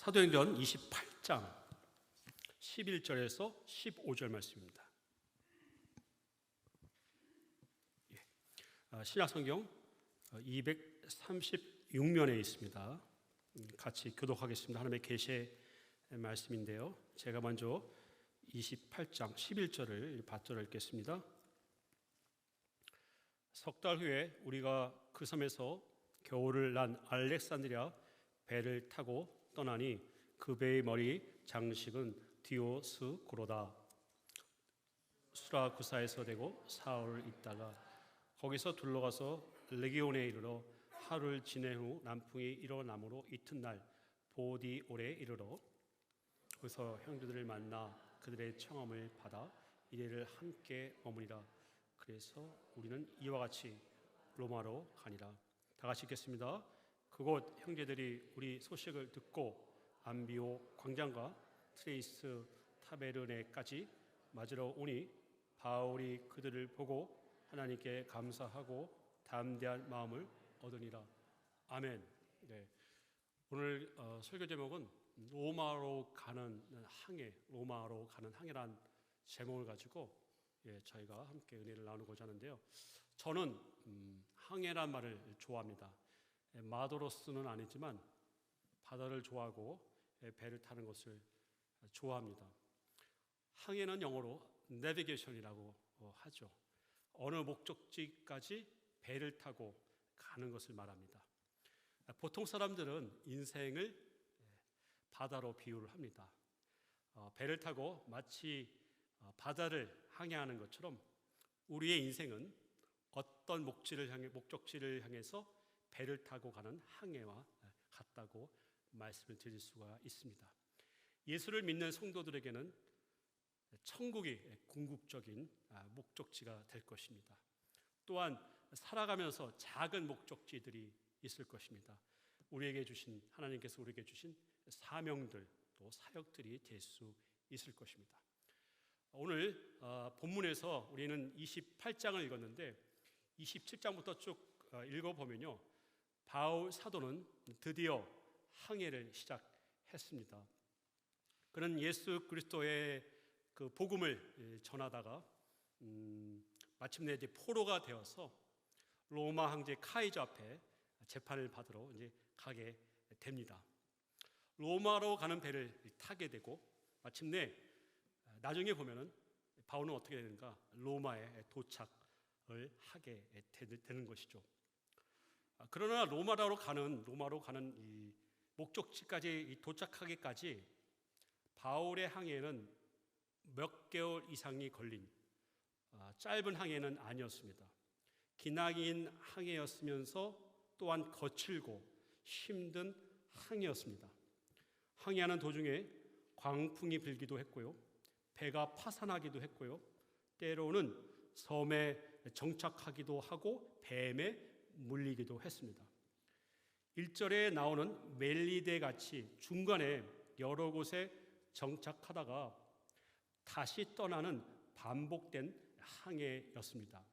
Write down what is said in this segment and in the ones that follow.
사도행전 28장 11절에서 15절 말씀입니다. 신약성경 236면에 있습니다. 같이 교독하겠습니다. 하나님의 계시의 말씀인데요, 제가 먼저 28장 11절을 받들어 읽겠습니다. 석 달 후에 우리가 그 섬에서 겨울을 난 알렉산드리아 배를 타고 떠나니 그 배의 머리 장식은 디오스고로다. 수라쿠사에서 되고 사흘을 있다가 거기서 둘러가서 레기온에 이르러 하루를 지낸 후 남풍이 일어나므로 이튿날 보디올에 이르러 거기서 형제들을 만나 그들의 청함을 받아 이래를 함께 머무니라. 그래서 우리는 이와 같이 로마로 가니라. 다 같이 읽겠습니다. 그곳 형제들이 우리 소식을 듣고 안비오 광장과 트레이스 타베르네까지 맞으러 오니 바울이 그들을 보고 하나님께 감사하고 담대한 마음을 얻으니라. 아멘. 네. 오늘 설교 제목은 로마로 가는 항해, 로마로 가는 항해란 제목을 가지고 저희가 함께 은혜를 나누고자 하는데요. 저는 항해란 말을 좋아합니다. 마도로스는 아니지만 바다를 좋아하고 배를 타는 것을 좋아합니다. 항해는 영어로 내비게이션이라고 하죠. 어느 목적지까지 배를 타고 가는 것을 말합니다. 보통 사람들은 인생을 바다로 비유를 합니다. 배를 타고 마치 바다를 항해하는 것처럼 우리의 인생은 어떤 목적지를 향해서 배를 타고 가는 항해와 같다고 말씀을 드릴 수가 있습니다. 예수를 믿는 성도들에게는 천국이 궁극적인 목적지가 될 것입니다. 또한 살아가면서 작은 목적지들이 있을 것입니다. 하나님께서 우리에게 주신 사명들, 또 사역들이 될 수 있을 것입니다. 오늘 본문에서 우리는 28장을 읽었는데 27장부터 쭉 읽어보면요, 바울 사도는 드디어 항해를 시작했습니다. 그는 예수 그리스도의 그 복음을 전하다가 마침내 이제 포로가 되어서 로마 황제 카이저 앞에 재판을 받으러 이제 가게 됩니다. 로마로 가는 배를 타게 되고 마침내 나중에 보면은 바울은 어떻게 되는가? 로마에 도착을 하게 되는 것이죠. 그러나 로마로 가는 이 목적지까지 도착하기까지 바울의 항해는 몇 개월 이상이 걸린 짧은 항해는 아니었습니다. 기나긴 항해였으면서 또한 거칠고 힘든 항해였습니다. 항해하는 도중에 광풍이 불기도 했고요, 배가 파산하기도 했고요, 때로는 섬에 정착하기도 하고 뱀에 물리기도 했습니다. 1절에 나오는 멜리데 같이 중간에 여러 곳에 정착하다가 다시 떠나는 반복된 항해였습니다.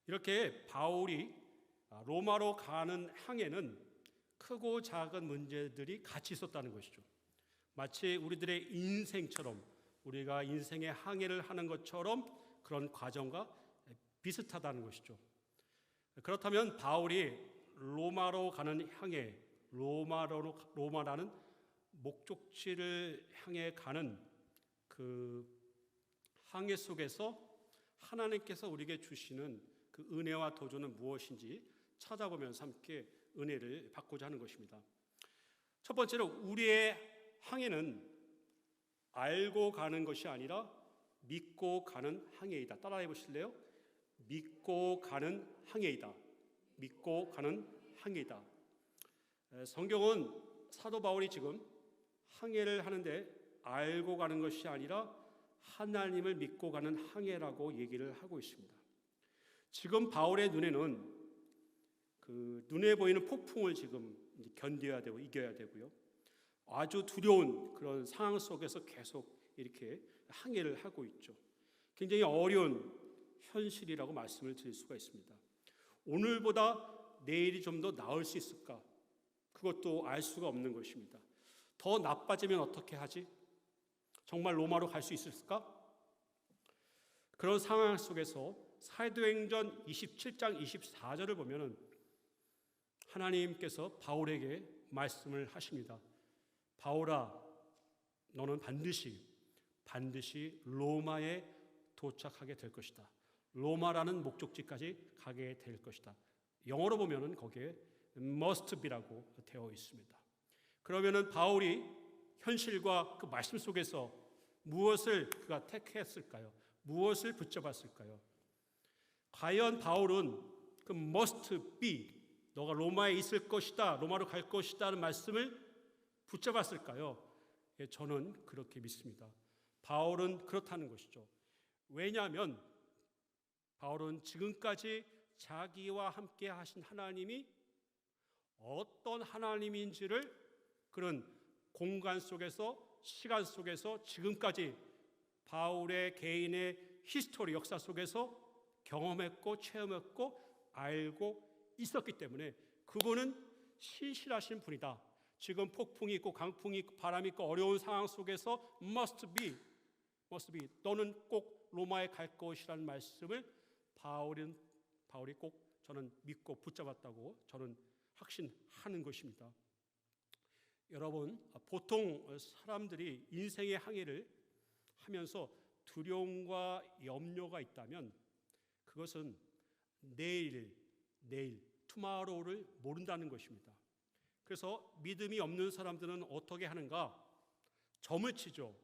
이렇게 바울이 로마로 가는 항해는 크고 작은 문제들이 같이 있었다는 것이죠. 마치 우리들의 인생처럼, 우리가 인생의 항해를 하는 것처럼 그런 과정과 비슷하다는 것이죠. 그렇다면 바울이 로마로 가는 항해, 로마라는 목적지를 향해 가는 그 항해 속에서 하나님께서 우리에게 주시는 그 은혜와 도전은 무엇인지 찾아보면서 함께 은혜를 받고자 하는 것입니다. 첫 번째로 우리의 항해는 알고 가는 것이 아니라 믿고 가는 항해이다. 따라해 보실래요? 믿고 가는 항해이다. 믿고 가는 항해이다. 성경은 사도 바울이 지금 항해를 하는데 알고 가는 것이 아니라 하나님을 믿고 가는 항해라고 얘기를 하고 있습니다. 지금 바울의 눈에는 그 눈에 보이는 폭풍을 지금 견뎌야 되고 이겨야 되고요, 아주 두려운 그런 상황 속에서 계속 이렇게 항해를 하고 있죠. 굉장히 어려운 현실이라고 말씀을 드릴 수가 있습니다. 오늘보다 내일이 좀 더 나을 수 있을까? 그것도 알 수가 없는 것입니다. 더 나빠지면 어떻게 하지? 정말 로마로 갈 수 있을까? 그런 상황 속에서 사도행전 27장 24절을 보면은 하나님께서 바울에게 말씀을 하십니다. 바울아, 너는 반드시 로마에 도착하게 될 것이다. 로마라는 목적지까지 가게 될 것이다. 영어로 보면은 거기에 must be라고 되어 있습니다. 그러면은 바울이 현실과 그 말씀 속에서 무엇을 그가 택했을까요? 무엇을 붙잡았을까요? 과연 바울은 그 must be, 너가 로마에 있을 것이다, 로마로 갈 것이다 하는 말씀을 붙잡았을까요? 예, 저는 그렇게 믿습니다. 바울은 그렇다는 것이죠. 왜냐하면 바울은 지금까지 자기와 함께 하신 하나님이 어떤 하나님인지를 그런 공간 속에서, 시간 속에서 지금까지 바울의 개인의 히스토리, 역사 속에서 경험했고 체험했고 알고 있었기 때문에 그분은 신실하신 분이다. 지금 폭풍이 있고 강풍이 있고 바람이 있고 어려운 상황 속에서 must be, 너는 꼭 로마에 갈 것이라는 말씀을 바울이 꼭 저는 믿고 붙잡았다고 저는 확신하는 것입니다. 여러분, 보통 사람들이 인생의 항해를 하면서 두려움과 염려가 있다면 그것은 내일, tomorrow를 모른다는 것입니다. 그래서 믿음이 없는 사람들은 어떻게 하는가? 점을 치죠.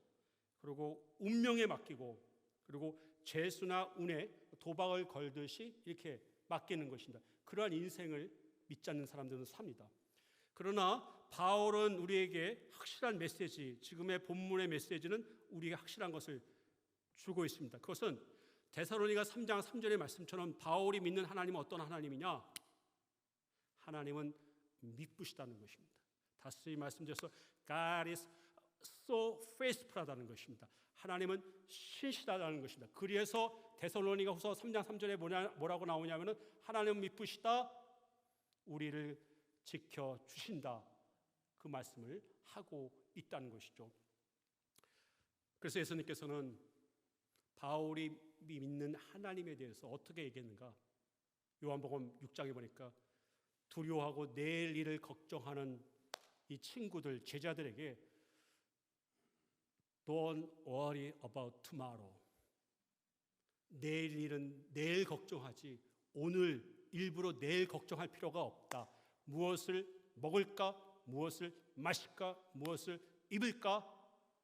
그리고 운명에 맡기고, 그리고 재수나 운에 도박을 걸듯이 이렇게 맡기는 것입니다. 그러한 인생을 믿지 않는 사람들은 삽니다. 그러나 바울은 우리에게 확실한 메시지, 지금의 본문의 메시지는 우리에게 확실한 것을 주고 있습니다. 그것은 데살로니가 3장 3절의 말씀처럼 바울이 믿는 하나님은 어떤 하나님이냐? 하나님은 미쁘시다는 것입니다. 다시 말씀드려서 God is so faithful하다는 것입니다. 하나님은 신실하다는 것입니다. 그래서 데살로니가 후서 3장 3절에 뭐라고 나오냐면은 하나님은 미쁘시다, 우리를 지켜주신다, 그 말씀을 하고 있다는 것이죠. 그래서 예수님께서는 바울이 믿는 하나님에 대해서 어떻게 얘기했는가? 요한복음 6장에 보니까 두려워하고 내일 일을 걱정하는 이 친구들, 제자들에게 Don't worry about tomorrow. 내일 일은 내일 걱정하지, 오늘 일부러 내일 걱정할 필요가 없다. 무엇을 먹을까? 무엇을 마실까? 무엇을 입을까?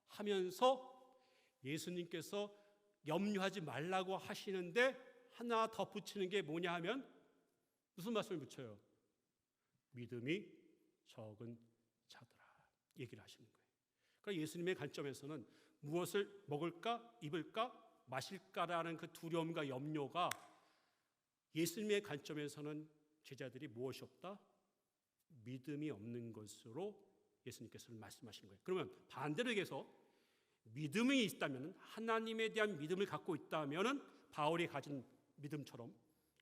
하면서 예수님께서 염려하지 말라고 하시는데 하나 더 붙이는 게 뭐냐 하면 무슨 말씀을 붙여요? 믿음이 적은 자들아, 얘기를 하시는 거예요. 그러니까 예수님의 관점에서는 무엇을 먹을까, 입을까, 마실까라는 그 두려움과 염려가 예수님의 관점에서는 제자들이 무엇이 없다? 믿음이 없는 것으로 예수님께서는 말씀하신 거예요. 그러면 반대로 얘기해서 믿음이 있다면, 하나님에 대한 믿음을 갖고 있다면 바울이 가진 믿음처럼,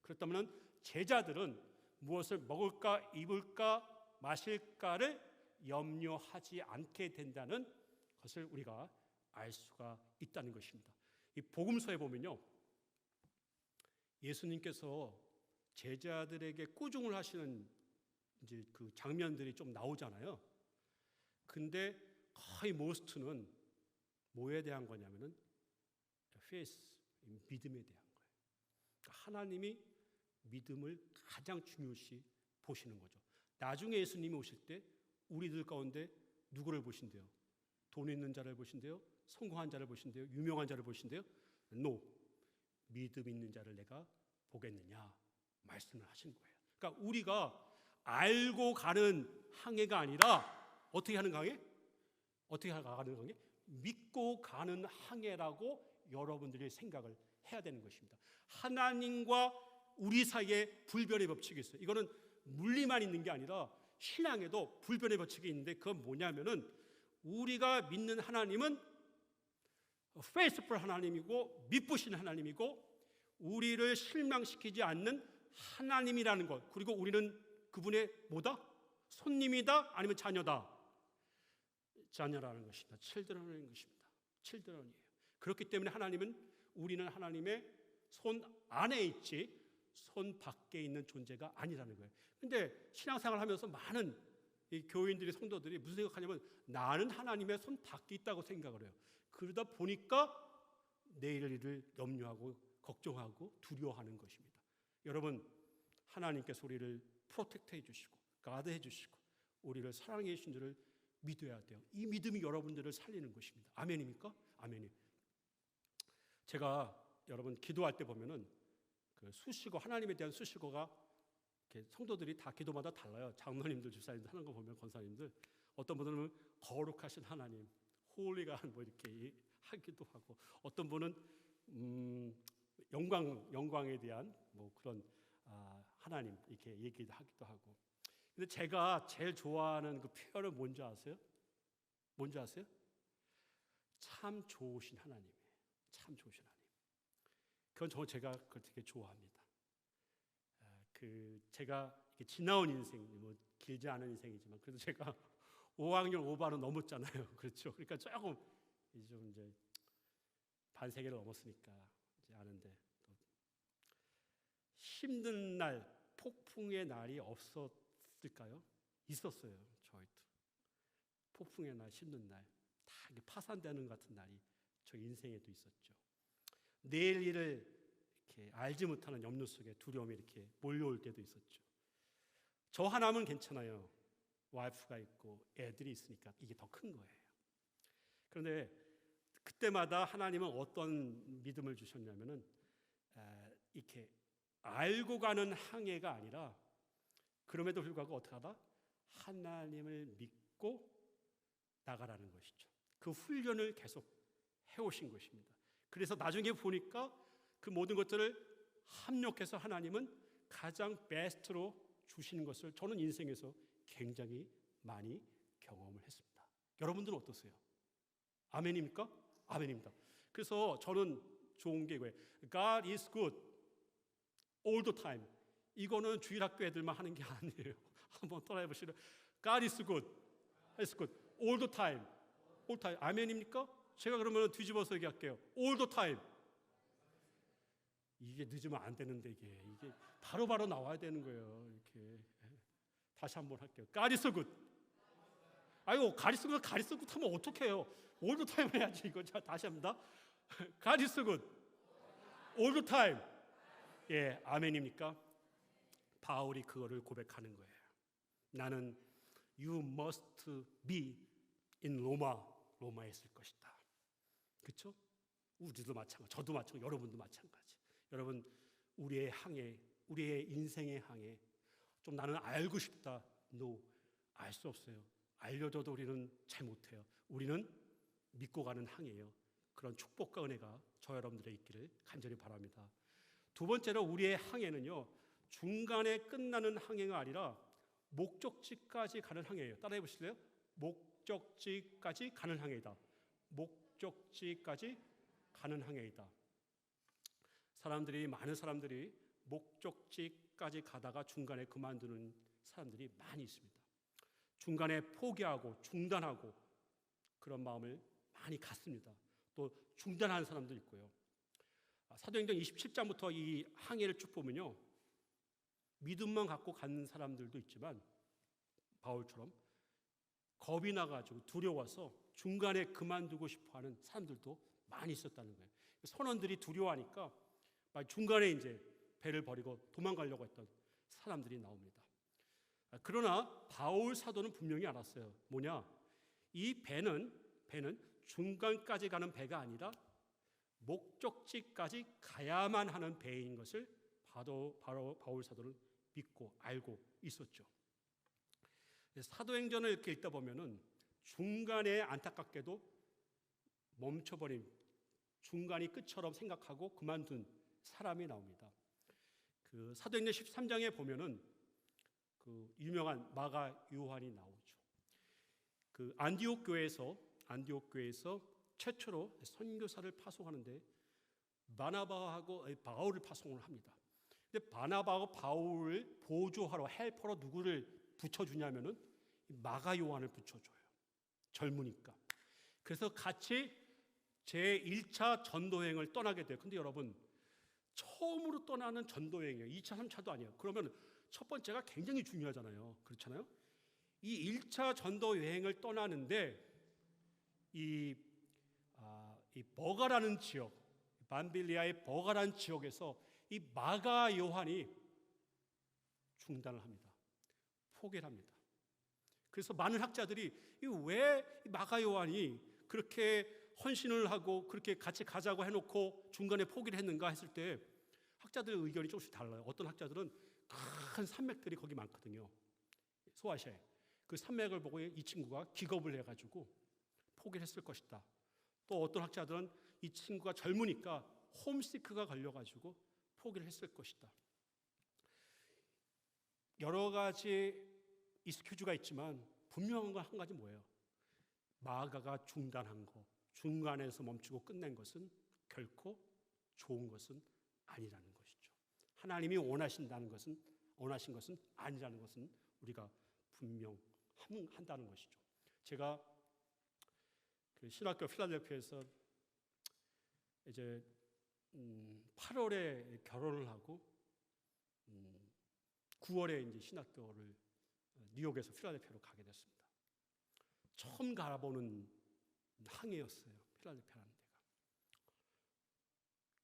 그렇다면 제자들은 무엇을 먹을까, 입을까, 마실까를 염려하지 않게 된다는 것을 우리가 알 수가 있다는 것입니다. 이 복음서에 보면요, 예수님께서 제자들에게 꾸중을 하시는 이제 그 장면들이 좀 나오잖아요. 근데 거의 모스트는 뭐에 대한 거냐면은 faith, 믿음에 대한 거예요. 그러니까 하나님이 믿음을 가장 중요시 보시는 거죠. 나중에 예수님이 오실 때 우리들 가운데 누구를 보신대요? 돈 있는 자를 보신대요? 성공한 자를 보신대요? 유명한 자를 보신대요? No. 믿음 있는 자를 내가 보겠느냐 말씀을 하신 거예요. 그러니까 우리가 알고 가는 항해가 아니라 어떻게 하는 항해? 어떻게 가는 항해? 믿고 가는 항해라고 여러분들이 생각을 해야 되는 것입니다. 하나님과 우리 사이에 불변의 법칙이 있어요. 이거는 물리만 있는 게 아니라 신앙에도 불변의 법칙이 있는데 그건 뭐냐면은 우리가 믿는 하나님은 faithful 하나님이고 미쁘신 하나님이고 우리를 실망시키지 않는 하나님이라는 것, 그리고 우리는 그분의 뭐다? 손님이다? 아니면 자녀다? 자녀라는 것입니다. children이라는 것입니다. children이에요. 그렇기 때문에 우리는 하나님의 손 안에 있지 손 밖에 있는 존재가 아니라는 거예요. 근데 신앙생활 하면서 많은 이 교인들이 성도들이 무슨 생각하냐면 나는 하나님의 손 밖에 있다고 생각을 해요. 그러다 보니까 내일 일을 염려하고 걱정하고 두려워하는 것입니다. 여러분, 하나님께서 우리를 프로텍트 해주시고 가드해 주시고 우리를 사랑해 주신 줄을 믿어야 돼요. 이 믿음이 여러분들을 살리는 것입니다. 아멘입니까? 아멘이. 제가 여러분 기도할 때 보면은 그 수식어, 하나님에 대한 수식어가 성도들이 다 기도마다 달라요. 장로님들, 집사님들 하는 거 보면 권사님들 어떤 분들은 거룩하신 하나님, 홀리가 뭐 이렇게 하기도 하고, 어떤 분은 영광에 대한 뭐 그런 하나님 이렇게 얘기도 하기도 하고. 근데 제가 제일 좋아하는 그 표현은 뭔지 아세요? 뭔지 아세요? 참 좋으신 하나님이에요. 참 좋으신 하나님. 그건 제가 그걸 되게 좋아합니다. 제가 지나온 인생, 뭐 길지 않은 인생이지만 그래도 제가 5학년 5반은 넘었잖아요. 그렇죠. 그러니까 조금 이제 반세기를 넘었으니까 이제 아는데, 또 힘든 날, 폭풍의 날이 없었을까요? 있었어요. 저희도 폭풍의 날, 힘든 날, 다 파산되는 것 같은 날이 저 인생에도 있었죠. 내일 일을 이렇게 알지 못하는 염려 속에 두려움이 이렇게 몰려올 때도 있었죠. 저 하나면 괜찮아요. 와이프가 있고 애들이 있으니까 이게 더 큰 거예요. 그런데 그때마다 하나님은 어떤 믿음을 주셨냐면은 이렇게 알고 가는 항해가 아니라, 그럼에도 불구하고 어떻게 하다? 하나님을 믿고 나가라는 것이죠. 그 훈련을 계속 해오신 것입니다. 그래서 나중에 보니까 그 모든 것들을 합력해서 하나님은 가장 베스트로 주시는 것을 저는 인생에서 굉장히 많이 경험을 했습니다. 여러분들은 어떠세요? 아멘입니까? 아멘입니다. 그래서 저는 좋은 게 이거예요. God is good all the time. 이거는 주일학교 애들만 하는 게 아니에요. 한번 따라해보시죠. God is good, is good all the time. all time. 아멘입니까? 제가 그러면 뒤집어서 얘기할게요. all the time. 이게 늦으면 안 되는데 이게 바로바로 나와야 되는 거예요. 이렇게 다시 한번 할게요. God is good. 아유, God is good 하면 어떡해요? all the time 해야지 이거. 자, 다시 합니다. God is good all the time. 예, 아멘입니까? 바울이 그거를 고백하는 거예요. 나는 you must be in 로마에 있을 것이다. 그렇죠? 우리도 마찬가지, 저도 마찬가지, 여러분도 마찬가지. 여러분, 우리의 항해, 우리의 인생의 항해, 좀 나는 알고 싶다. No, 알 수 없어요. 알려줘도 우리는 잘 못해요. 우리는 믿고 가는 항해예요. 그런 축복과 은혜가 저 여러분들의 있기를 간절히 바랍니다. 두 번째로 우리의 항해는요, 중간에 끝나는 항해가 아니라 목적지까지 가는 항해예요. 따라해 보실래요? 목적지까지 가는 항해이다. 목적지까지 가는 항해이다. 많은 사람들이 목적지까지 가다가 중간에 그만두는 사람들이 많이 있습니다. 중간에 포기하고 중단하고 그런 마음을 많이 갖습니다. 또 중단하는 사람도 있고요. 사도행전 27장부터 이 항해를 쭉 보면요, 믿음만 갖고 가는 사람들도 있지만 바울처럼 겁이 나가지고 두려워서 중간에 그만두고 싶어하는 사람들도 많이 있었다는 거예요. 선원들이 두려워하니까 중간에 이제 배를 버리고 도망가려고 했던 사람들이 나옵니다. 그러나 바울 사도는 분명히 알았어요. 뭐냐? 이 배는 중간까지 가는 배가 아니라 목적지까지 가야만 하는 배인 것을 바로 바울 사도는 믿고 알고 있었죠. 사도행전을 이렇게 읽다 보면은 중간에 안타깝게도 멈춰버린, 중간이 끝처럼 생각하고 그만둔 사람이 나옵니다. 그 사도행전 13장에 보면은 그 유명한 마가 요한이 나오죠. 그 안디옥 교회에서 최초로 선교사를 파송하는데 바나바하고 바울을 파송을 합니다. 근데 바나바하고 바울을 보조하러 헬퍼로 누구를 붙여주냐면은 마가 요한을 붙여줘요. 젊으니까. 그래서 같이 제1차 전도여행을 떠나게 돼요. 근데 여러분, 처음으로 떠나는 전도여행이에요. 2차, 3차도 아니에요. 그러면 첫 번째가 굉장히 중요하잖아요. 그렇잖아요. 이 1차 전도여행을 떠나는데 이 버가라는 지역, 밤빌리아의 버가라는 지역에서 이 마가 요한이 중단을 합니다. 포기를 합니다. 그래서 많은 학자들이 왜 마가 요한이 그렇게 헌신을 하고 그렇게 같이 가자고 해놓고 중간에 포기를 했는가 했을 때 학자들의 의견이 조금씩 달라요. 어떤 학자들은 큰 산맥들이 거기 많거든요. 소아시아에. 그 산맥을 보고 이 친구가 기겁을 해가지고 포기를 했을 것이다. 또 어떤 학자들은 이 친구가 젊으니까 홈시크가 걸려가지고 포기를 했을 것이다. 여러 가지 이스큐즈가 있지만 분명한 건 한 가지 뭐예요? 마가가 중단한 거, 중간에서 멈추고 끝낸 것은 결코 좋은 것은 아니라는 것이죠. 하나님이 원하신 것은 아니라는 것은 우리가 분명한다는 것이죠. 제가 그 신학교 필라델피아에서 이제 8월에 결혼을 하고 9월에 이제 신학교를 뉴욕에서 필라델피아로 가게 됐습니다. 처음 가보는 항해였어요. 필라델피아라는 데가.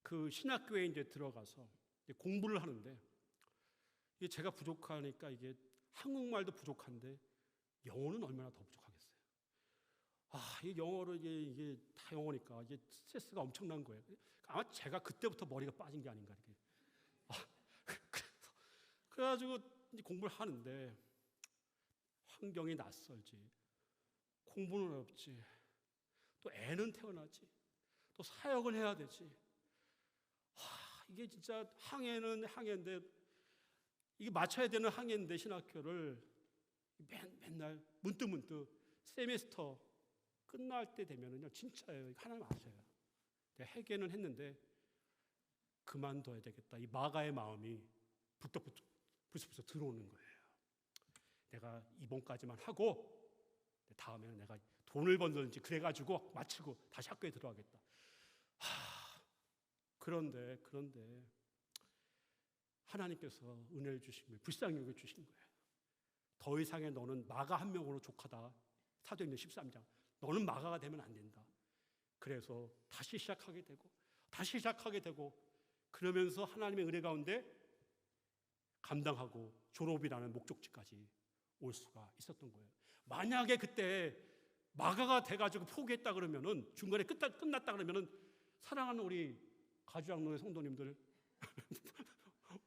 그 신학교에 이제 들어가서 이제 공부를 하는데 이게 제가 부족하니까 이게 한국말도 부족한데 영어는 얼마나 더 부족하겠어요. 이 영어로 이게 다 영어니까 이게 스트레스가 엄청난 거예요. 아마 제가 그때부터 머리가 빠진 게 아닌가 이렇게. 그래가지고 이제 공부를 하는데 환경이 낯설지, 공부는 어렵지, 또 애는 태어나지, 또 사역을 해야 되지. 이게 진짜 항해는 항해인데 이게 맞춰야 되는 항해인데 신학교를 맨날 문득문득 세미스터 끝날 때 되면은요 진짜예요. 하나님 아셔요. 내가 회개는 했는데 그만둬야 되겠다. 이 마가의 마음이 부쩍부쩍 들어오는 거예요. 내가 이번까지만 하고 다음에는 내가 돈을 벌든지 그래가지고 마치고 다시 학교에 들어가겠다. 그런데 하나님께서 은혜를 주신 거예요. 불쌍히 여겨 주신 거예요. 더 이상의 너는 마가 한 명으로 족하다. 사도행전 13장. 너는 마가가 되면 안 된다. 그래서 다시 시작하게 되고 그러면서 하나님의 은혜 가운데 감당하고 졸업이라는 목적지까지 올 수가 있었던 거예요. 만약에 그때 마가가 돼가지고 포기했다 그러면은 중간에 끝났다 그러면은 사랑하는 우리 가주장로의 성도님들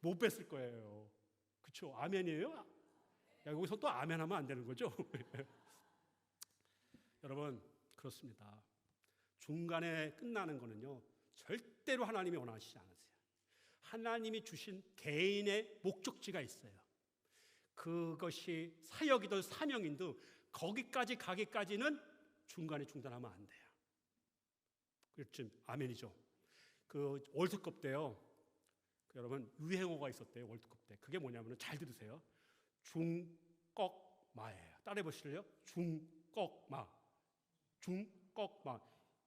못 뵀을 거예요. 그렇죠? 아멘이에요? 여기서 또 아멘하면 안 되는 거죠? 여러분 그렇습니다. 중간에 끝나는 거는요 절대로 하나님이 원하시지 않으세요. 하나님이 주신 개인의 목적지가 있어요. 그것이 사역이든 사명이든 거기까지 가기까지는 중간에 중단하면 안 돼요. 그렇죠? 아멘이죠. 그 월드컵 때요. 여러분 유행어가 있었대요. 월드컵 때. 그게 뭐냐면 잘 들으세요. 중꺽마예요. 따라해 보실래요? 중꺽마.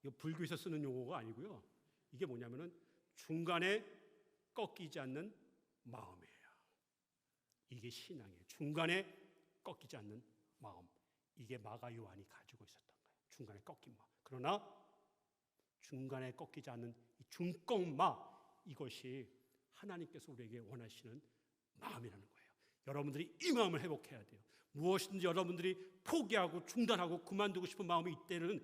이거 불교에서 쓰는 용어가 아니고요. 이게 뭐냐면은 중간에 꺾이지 않는 마음이에요. 이게 신앙이에요. 중간에 꺾이지 않는 마음. 이게 마가 요한이 가지고 있었던 거예요. 중간에 꺾인 마음. 그러나 중간에 꺾이지 않는 이 중꺽마 이것이 하나님께서 우리에게 원하시는 마음이라는 거예요. 여러분들이 이 마음을 회복해야 돼요. 무엇이든지 여러분들이 포기하고 중단하고 그만두고 싶은 마음이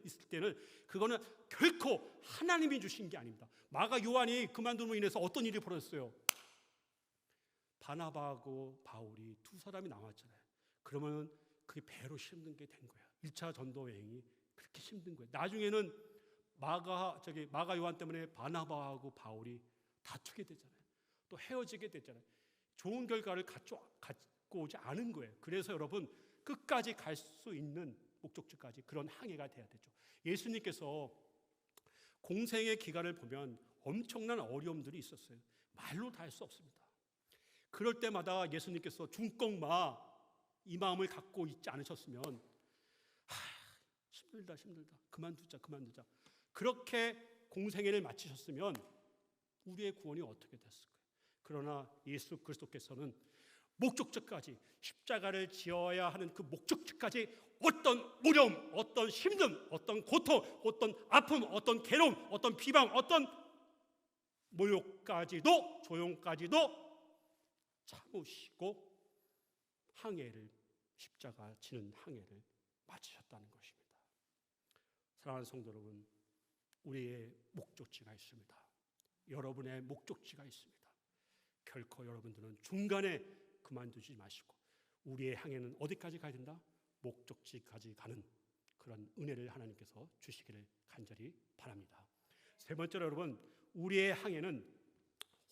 있을 때는 그거는 결코 하나님이 주신 게 아닙니다. 마가 요한이 그만둠으로 인해서 어떤 일이 벌어졌어요? 바나바하고 바울이 두 사람이 남았잖아요. 그러면 그게 배로 힘든 게 된 거예요. 1차 전도 여행이 그렇게 힘든 거예요. 나중에는 마가 요한 때문에 바나바하고 바울이 다투게 되잖아요. 또 헤어지게 되잖아요. 좋은 결과를 갖고 오지 않은 거예요. 그래서 여러분 끝까지 갈 수 있는 목적지까지 그런 항해가 돼야 되죠. 예수님께서 공생의 기간을 보면 엄청난 어려움들이 있었어요. 말로 다 할 수 없습니다. 그럴 때마다 예수님께서 중꺽마 이 마음을 갖고 있지 않으셨으면 힘들다. 그만두자. 그렇게 공생애를 마치셨으면 우리의 구원이 어떻게 됐을까요? 그러나 예수 그리스도께서는 목적지까지, 십자가를 지어야 하는 그 목적지까지 어떤 어려움, 어떤 힘듦, 어떤 고통, 어떤 아픔, 어떤 괴로움, 어떤 비방, 어떤 모욕까지도, 조용까지도 참으시고 십자가 지는 항해를 마치셨다는 것입니다. 사랑하는 성도 여러분, 우리의 목적지가 있습니다. 여러분의 목적지가 있습니다. 결코 여러분들은 중간에 그만두지 마시고 우리의 항해는 어디까지 가야 된다? 목적지까지 가는 그런 은혜를 하나님께서 주시기를 간절히 바랍니다. 세 번째로 여러분, 우리의 항해는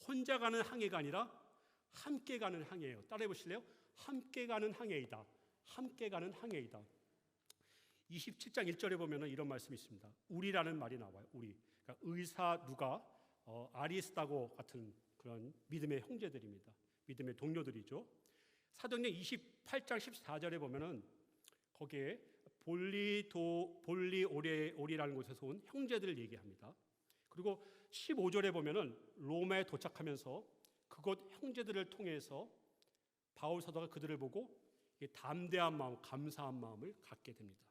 혼자 가는 항해가 아니라 함께 가는 항해예요. 따라해 보실래요? 함께 가는 항해이다. 함께 가는 항해이다. 27장 1절에 보면 이런 말씀이 있습니다. 우리라는 말이 나와요. 우리. 그러니까 의사 누가 아리스다고 같은 그런 믿음의 형제들입니다. 믿음의 동료들이죠. 사도행전 28장 14절에 보면은 거기에 볼리오리라는 곳에서 온 형제들을 얘기합니다. 그리고 15절에 보면은 로마에 도착하면서 그곳 형제들을 통해서 바울 사도가 그들을 보고 담대한 마음, 감사한 마음을 갖게 됩니다.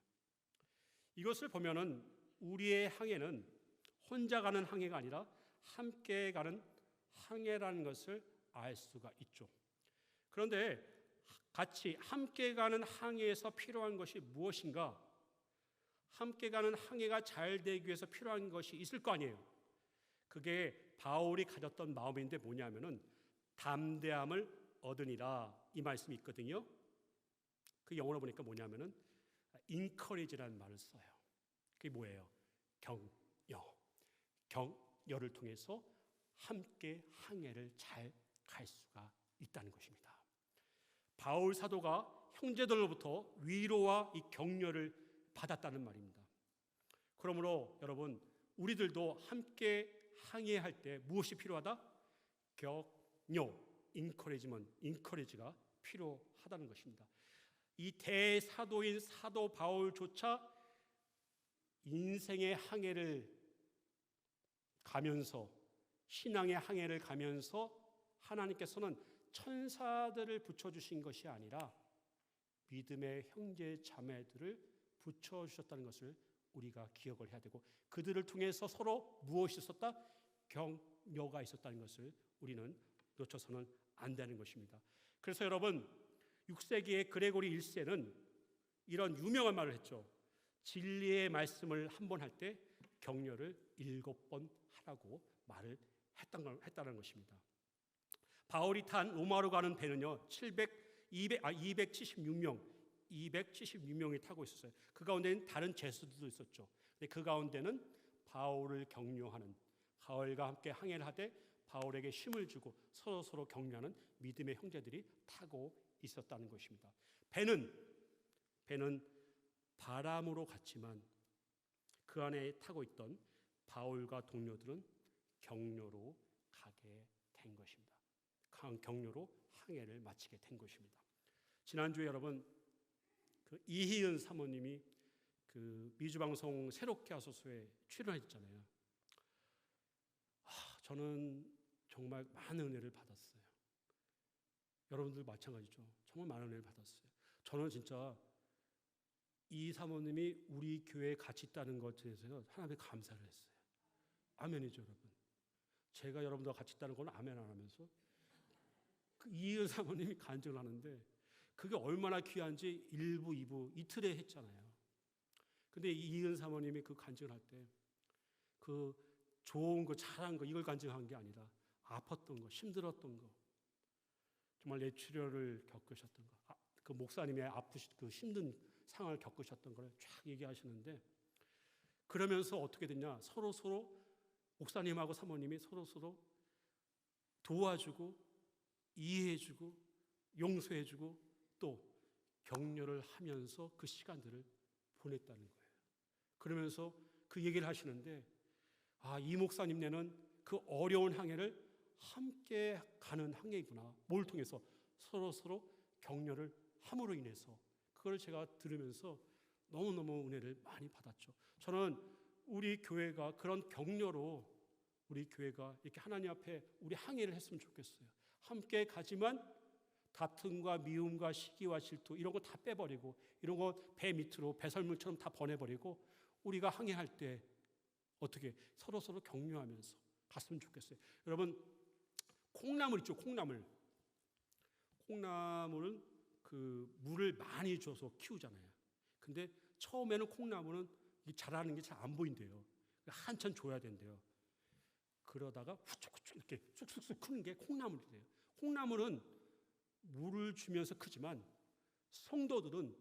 이것을 보면은 우리의 항해는 혼자 가는 항해가 아니라 함께 가는 항해라는 것을 알 수가 있죠. 그런데 같이 함께 가는 항해에서 필요한 것이 무엇인가? 함께 가는 항해가 잘 되기 위해서 필요한 것이 있을 거 아니에요. 그게 바울이 가졌던 마음인데 뭐냐면은 담대함을 얻으니라 이 말씀이 있거든요. 그 영어로 보니까 뭐냐면은 encourage라는 말을 써요. 그게 뭐예요? 격려를 통해서 함께 항해를 잘 갈 수가 있다는 것입니다. 바울 사도가 형제들로부터 위로와 이 격려를 받았다는 말입니다. 그러므로 여러분, 우리들도 함께 항해할 때 무엇이 필요하다? 격려, encourage가 필요하다는 것입니다. 이 대사도인 사도 바울조차 인생의 항해를 가면서, 신앙의 항해를 가면서 하나님께서는 천사들을 붙여주신 것이 아니라 믿음의 형제 자매들을 붙여주셨다는 것을 우리가 기억을 해야 되고, 그들을 통해서 서로 무엇이 있었다? 격려가 있었다는 것을 우리는 놓쳐서는 안 되는 것입니다. 그래서 여러분, 6세기의 그레고리 1세는 이런 유명한 말을 했죠. 진리의 말씀을 한 번 할 때 격려를 7번 하라고 말을 했다는 것입니다. 바울이 탄 로마로 가는 배는요 276명이 타고 있었어요. 그 가운데는 다른 제수들도 있었죠. 근데 그 가운데는 바울을 격려하는, 바울과 함께 항해를 하되 바울에게 힘을 주고 서로 격려하는 믿음의 형제들이 타고 있었다는 것입니다. 배는 바람으로 갔지만 그 안에 타고 있던 바울과 동료들은 격려로 가게 된 것입니다. 격려로 항해를 마치게 된 것입니다. 지난주에 여러분, 그 이희은 사모님이 그 미주방송 새롭게 하소서에 출연했잖아요. 저는 정말 많은 은혜를 받았어요. 여러분들 마찬가지죠. 정말 많은 은혜를 받았어요. 저는 진짜 이 사모님이 우리 교회에 같이 있다는 것에 대해서 하나님께 감사를 했어요. 아멘이죠, 여러분. 제가 여러분들과 같이 있다는 건 아멘 안 하면서 그 이은 사모님이 간증을 하는데 그게 얼마나 귀한지 1부, 2부 이틀에 했잖아요. 근데 이은 사모님이 그 간증을 할 때 그 좋은 거, 잘한 거 이걸 간증한 게 아니라 아팠던 거, 힘들었던 거, 정말 뇌출혈을 겪으셨던 거, 그 목사님의 그 힘든 상황을 겪으셨던 걸 쫙 얘기하시는데, 그러면서 어떻게 됐냐? 서로 목사님하고 사모님이 서로 도와주고 이해해주고 용서해주고 또 격려를 하면서 그 시간들을 보냈다는 거예요. 그러면서 그 얘기를 하시는데, 이 목사님네는 그 어려운 항해를 함께 가는 항해이구나. 뭘 통해서? 서로 격려를 함으로 인해서. 그걸 제가 들으면서 너무너무 은혜를 많이 받았죠. 저는 우리 교회가 그런 격려로 우리 교회가 이렇게 하나님 앞에 우리 항해를 했으면 좋겠어요. 함께 가지만 다툼과 미움과 시기와 질투 이런 거 다 빼버리고 이런 거 배 밑으로 배설물처럼 다 보내버리고 우리가 항해할 때 어떻게 서로 격려하면서 갔으면 좋겠어요. 여러분 콩나물 있죠. 콩나물은 그 물을 많이 줘서 키우잖아요. 근데 처음에는 콩나물은 자라는 게 잘 안 보인대요. 한참 줘야 된대요. 그러다가 후쭉후쭉 이렇게 쑥쑥쑥 크는 게 콩나물이래요. 콩나물은 물을 주면서 크지만 성도들은,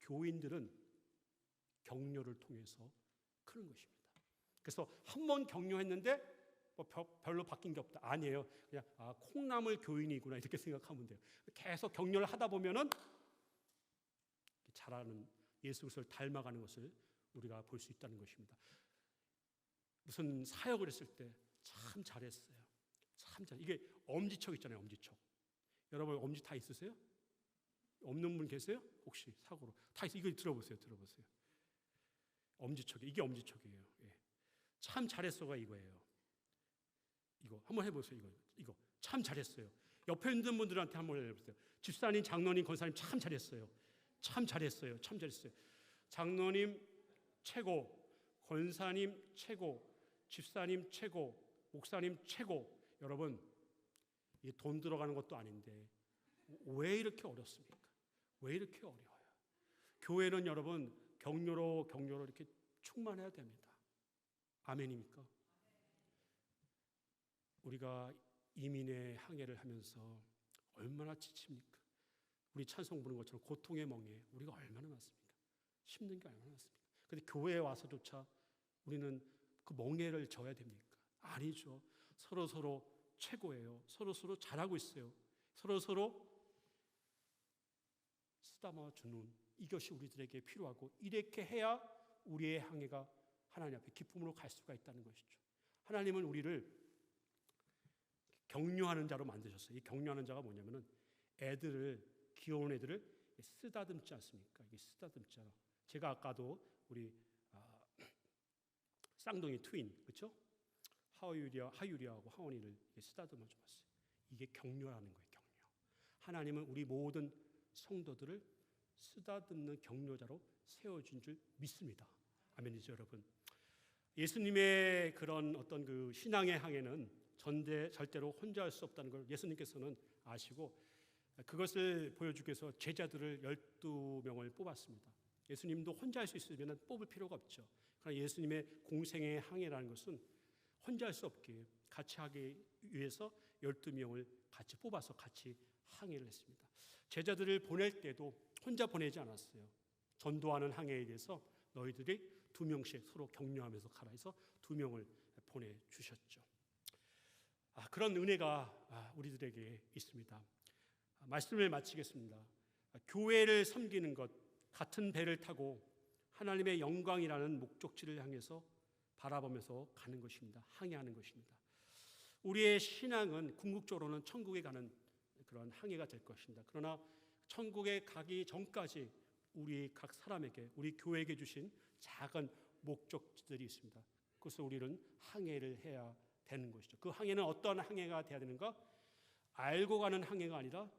교인들은 격려를 통해서 크는 것입니다. 그래서 한 번 격려했는데 뭐 별로 바뀐 게 없다. 아니에요. 그냥 콩나물 교인이구나 이렇게 생각하면 돼요. 계속 격려를 하다 보면은 자라는 예수 그리스도를 닮아가는 것을 우리가 볼 수 있다는 것입니다. 무슨 사역을 했을 때 참 잘했어요. 참 잘. 이게 엄지척 있잖아요. 엄지척. 여러분 엄지 다 있으세요? 없는 분 계세요? 혹시 사고로 다 있어요. 이거 들어보세요. 엄지척이 이게 엄지척이에요. 예. 참 잘했어가 이거예요. 이거 한번 해보세요. 이거 참 잘했어요. 옆에 있는 분들한테 한번 해보세요. 집사님, 장로님, 권사님 참 잘했어요. 참 잘했어요. 장로님 최고, 권사님 최고, 집사님 최고, 목사님 최고. 여러분 이 돈 들어가는 것도 아닌데 왜 이렇게 어렵습니까? 왜 이렇게 어려워요? 교회는 여러분 격려로 이렇게 충만해야 됩니다. 아멘입니까? 우리가 이민의 항해를 하면서 얼마나 지칩니까? 우리 찬송 부르는 것처럼 고통의 멍에 우리가 얼마나 많습니까? 힘든 게 얼마나 많습니까? 근데 교회에 와서조차 우리는 그 멍에를 져야 됩니까? 아니죠. 서로 최고예요. 서로 잘하고 있어요. 서로 쓰다마 주는 이것이 우리들에게 필요하고 이렇게 해야 우리의 항해가 하나님 앞에 기쁨으로 갈 수가 있다는 것이죠. 하나님은 우리를 격려하는 자로 만드셨어요. 이 격려하는 자가 뭐냐면은 귀여운 애들을 쓰다듬지 않습니까? 이게 쓰다듬잖아. 제가 아까도 우리 쌍둥이 트윈, 그렇죠? 하유리하고 하원이를 쓰다듬어 줬어요. 이게 격려라는 거예요. 격려. 하나님은 우리 모든 성도들을 쓰다듬는 격려자로 세워준 줄 믿습니다. 아멘이죠, 여러분. 예수님의 그런 어떤 그 신앙의 항해는 절대로 혼자 할 수 없다는 걸 예수님께서는 아시고 그것을 보여주기 위해서 제자들을 12명을 뽑았습니다. 예수님도 혼자 할 수 있으면 뽑을 필요가 없죠. 그러나 예수님의 공생의 항해라는 것은 혼자 할 수 없게 같이 하기 위해서 12명을 같이 뽑아서 같이 항해를 했습니다. 제자들을 보낼 때도 혼자 보내지 않았어요. 전도하는 항해에 대해서 너희들이 2명씩 서로 격려하면서 가라 해서 2명을 보내주셨죠. 그런 은혜가 우리들에게 있습니다. 말씀을 마치겠습니다. 교회를 섬기는 것, 같은 배를 타고 하나님의 영광이라는 목적지를 향해서 바라보면서 가는 것입니다. 항해하는 것입니다. 우리의 신앙은 궁극적으로는 천국에 가는 그런 항해가 될 것입니다. 그러나 천국에 가기 전까지 우리 각 사람에게, 우리 교회에게 주신 작은 목적지들이 있습니다. 그것을 우리는 항해를 해야 되는 것이죠. 그 항해는 어떤 항해가 돼야 되는가? 알고 가는 항해가 아니라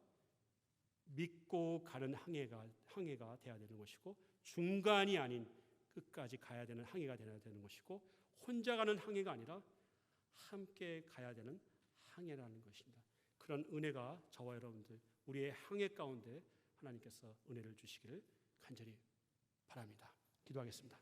믿고 가는 항해가 돼야 되는 것이고, 중간이 아닌 끝까지 가야 되는 항해가 돼야 되는 것이고, 혼자 가는 항해가 아니라 함께 가야 되는 항해라는 것입니다. 그런 은혜가 저와 여러분들 우리의 항해 가운데 하나님께서 은혜를 주시기를 간절히 바랍니다. 기도하겠습니다.